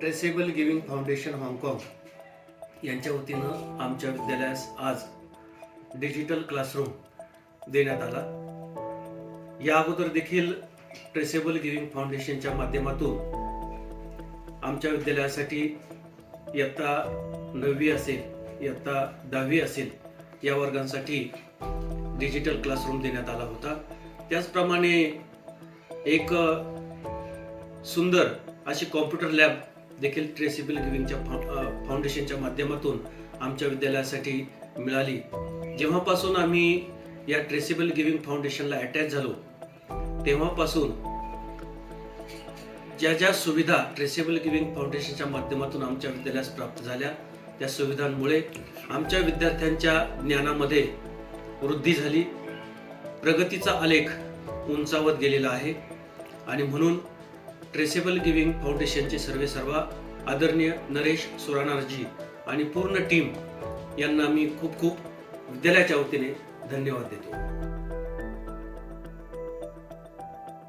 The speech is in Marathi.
ट्रेसेबल गिविंग फाउंडेशन हाँगकाँग यांच्या वतीनं आमच्या विद्यालयास आज डिजिटल क्लासरूम देण्यात आला। या अगोदर देखील ट्रेसेबल गिविंग फाउंडेशनच्या माध्यमातून आमच्या विद्यालयासाठी इयत्ता 9वी असेल, इयत्ता 10वी असेल या वर्गांसाठी डिजिटल क्लासरूम देण्यात आला होता। त्याचप्रमाणे एक सुंदर अशी कॉम्प्युटर लॅब देखील ट्रेसेबल गिविंगच्या फाउंडेशनच्या माध्यमातून आमच्या विद्यालयासाठी मिळाली। जेव्हापासून आम्ही या ट्रेसेबल गिविंग फाउंडेशनला अटॅच झालो तेव्हापासून ज्या ज्या सुविधा ट्रेसेबल गिविंग फाउंडेशनच्या माध्यमातून आमच्या विद्यालयास प्राप्त झाल्या त्या सुविधांमुळे आमच्या विद्यार्थ्यांच्या ज्ञानामध्ये वृद्धी झाली, प्रगतीचा आलेख उंचावत गेलेला आहे। आणि म्हणून ट्रेसेबल गिविंग फाउंडेशनचे सर्व आदरणीय नरेश सुरानारजी आणि पूर्ण टीम यांना मी खूप विद्यालयाच्या वतीने धन्यवाद देतो।